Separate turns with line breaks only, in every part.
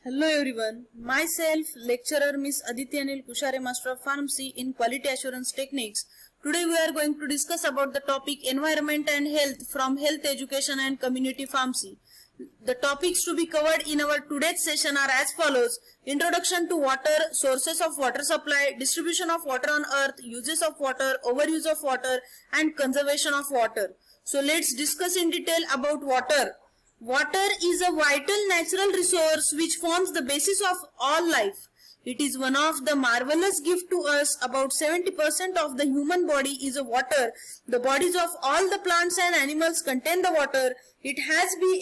Hello everyone, myself lecturer Miss Aditi Anil Kushare, Master of Pharmacy in Quality Assurance Techniques. Today we are going to discuss about the topic Environment and Health from Health Education and Community Pharmacy. The topics to be covered in our today's session are as follows: Introduction to water, sources of water supply, distribution of water on earth, uses of water, overuse of water and conservation of water. So let's discuss in detail about water. Water is a vital natural resource which forms the basis of all life. It is one of the marvelous gift to us. About 70% of the human body is water. The bodies of all the plants and animals contain the water. It has been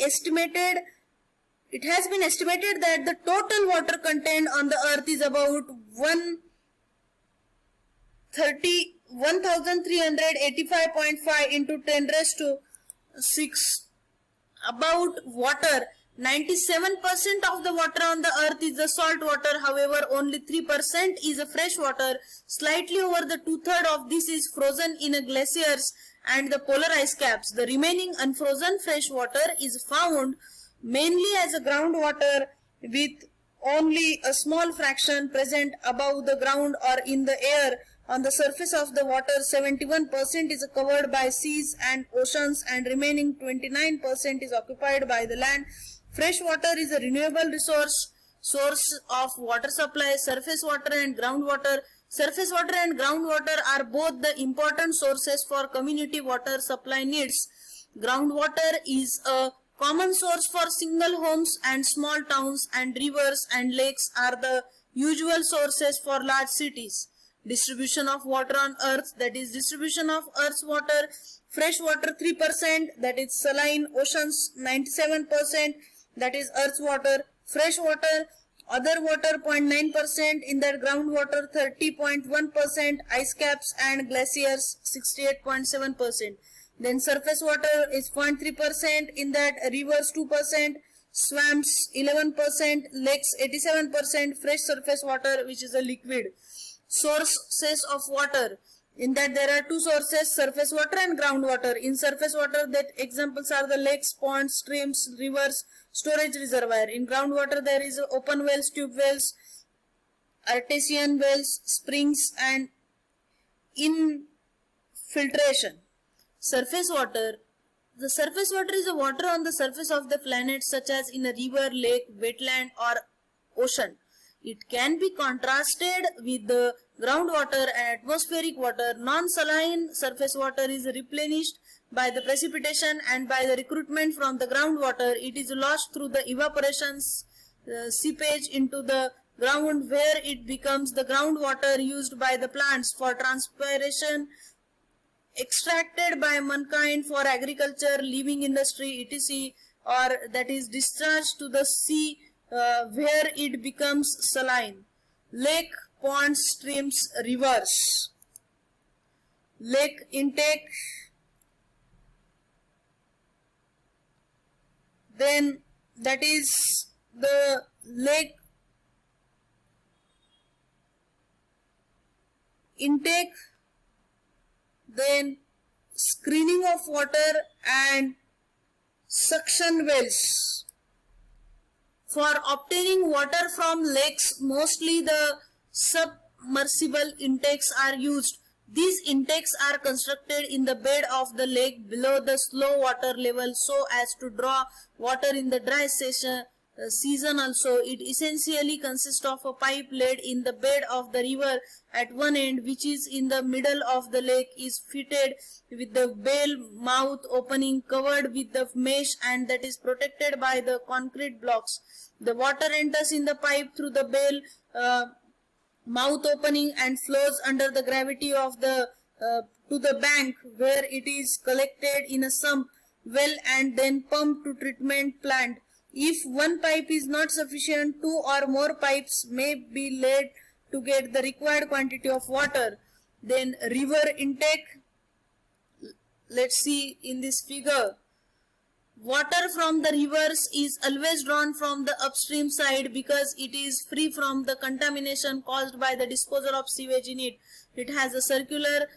estimated that the total water content on the earth is about 1385.5 into 10 raised to 6. About water, 97% of the water on the earth is the salt water. However, only 3% is a fresh water. Slightly over the 2/3 of this is frozen in glaciers and the polar ice caps. The remaining unfrozen fresh water is found mainly as a groundwater, with only a small fraction present above the ground or in the air. On the surface of the water, 71% is covered by seas and oceans, and remaining 29% is occupied by the land. Fresh water is a renewable source of water supply. Surface water and groundwater. Surface water and groundwater are both the important sources for community water supply needs. Groundwater is a common source for single homes and small towns, and rivers and lakes are the usual sources for large cities. Distribution of water on earth, that is distribution of earth's water: fresh water 3%, that is saline; oceans 97%, that is earth's water; fresh water, other water 0.9%, in that groundwater 30.1%, ice caps and glaciers 68.7%. Then surface water is 0.3%, in that rivers 2%, swamps 11%, lakes 87%, fresh surface water which is a liquid. Sources of water, in that there are two sources: surface water and groundwater. In surface water, that examples are the lakes, ponds, streams, rivers, storage reservoir. In groundwater, there is open wells, tube wells, artesian wells, springs and infiltration. Surface water. The surface water is a water on the surface of the planet, such as in a river, lake, wetland or ocean. It can be contrasted with the groundwater and atmospheric water. Non-saline surface water is replenished by the precipitation and by the recruitment from the groundwater. It is lost through the evaporation, seepage into the ground, where it becomes the groundwater used by the plants for transpiration, extracted by mankind for agriculture, living industry, etc., or that is discharged to the sea, where it becomes saline. Lake, ponds, streams, rivers. Lake intake, then that is the lake intake, then screening of water and suction wells. For obtaining water from lakes, mostly the submersible intakes are used. These intakes are constructed in the bed of the lake below the slow water level, so as to draw water in the dry season also. It essentially consists of a pipe laid in the bed of the river at one end, which is in the middle of the lake, is fitted with the bell mouth opening covered with the mesh, and that is protected by the concrete blocks. The water enters in the pipe through the bell mouth opening and flows under the gravity of the to the bank, where it is collected in a sump well and then pumped to treatment plant. If one pipe is not sufficient, 2 or more pipes may be laid to get the required quantity of water. Then river intake. Let's see in this figure. Water from the rivers is always drawn from the upstream side because it is free from the contamination caused by the disposal of sewage in it. It has a circular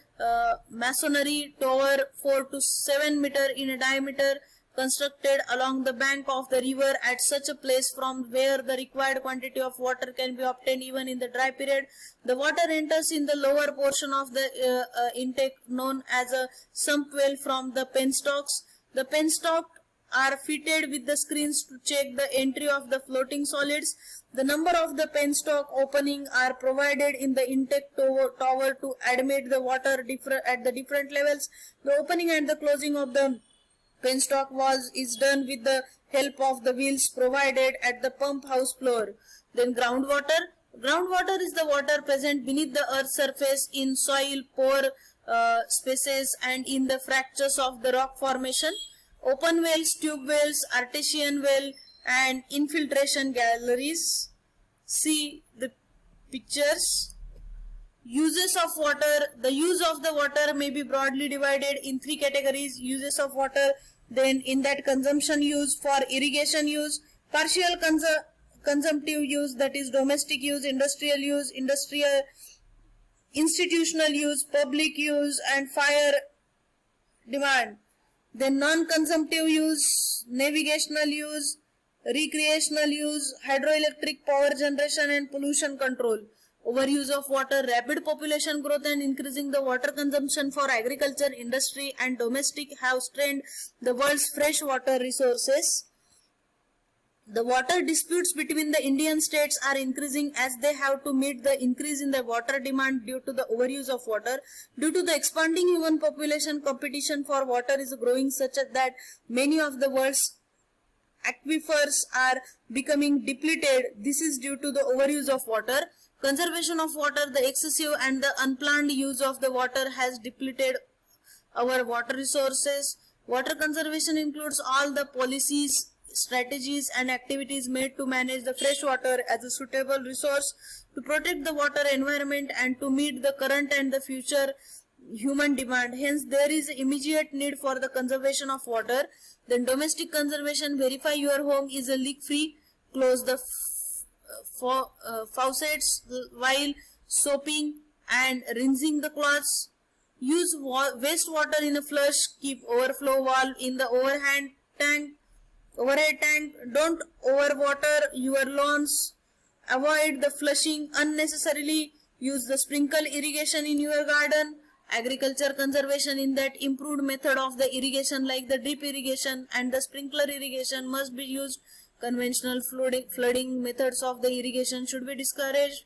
masonry tower 4 to 7 meter in diameter, constructed along the bank of the river at such a place from where the required quantity of water can be obtained even in the dry period. The water enters in the lower portion of the intake known as a sump well from the penstocks. The penstocks are fitted with the screens to check the entry of the floating solids. The number of the penstock opening are provided in the intake tower to admit the water at the different levels. The opening and the closing of the penstock valves is done with the help of the wheels provided at the pump house floor. Then groundwater. Groundwater is the water present beneath the earth's surface in soil pore spaces and in the fractures of the rock formation. Open wells, tube wells, artesian well and infiltration galleries. See the pictures. Uses of water. The use of the water may be broadly divided in three categories. Uses of water, then in that consumption use, for irrigation use, partial consumptive use, that is domestic use, institutional use, public use and fire demand. Then non-consumptive use, navigational use, recreational use, hydroelectric power generation and pollution control. Overuse of water. Rapid population growth and increasing the water consumption for agriculture, industry and domestic have strained the world's fresh water resources. The water disputes between the Indian states are increasing as they have to meet the increase in the water demand due to the overuse of water. Due to the expanding human population, competition for water is growing such that many of the world's aquifers are becoming depleted. This is due to the overuse of water. Conservation of water. The excessive and the unplanned use of the water has depleted our water resources. Water conservation includes all the policies, strategies and activities made to manage the fresh water as a suitable resource, to protect the water environment and to meet the current and the future human demand. Hence, there is immediate need for the conservation of water. Then domestic conservation. Verify your home is a leak free. Close the faucets while soaping and rinsing the clothes. Use wastewater in a flush. Keep overflow valve in the overhead tank. Don't overwater your lawns. Avoid the flushing unnecessarily. Use the sprinkle irrigation in your garden. Agriculture conservation, in that improved method of the irrigation like the drip irrigation and the sprinkler irrigation must be used. Conventional flooding methods of the irrigation should be discouraged.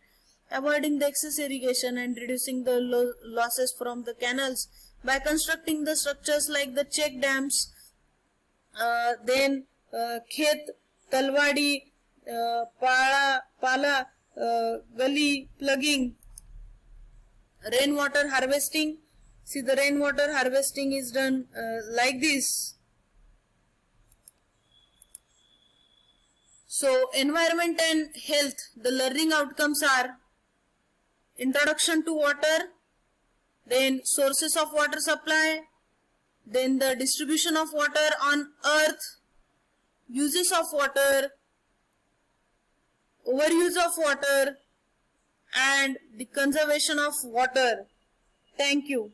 Avoiding the excess irrigation and reducing the losses from the canals by constructing the structures like the check dams, khet, talwadi, pala, gully plugging. Rainwater harvesting. See, the rainwater harvesting is done like this. So, environment and health. The learning outcomes are introduction to water, then sources of water supply, then the distribution of water on earth, uses of water, overuse of water and the conservation of water. Thank you.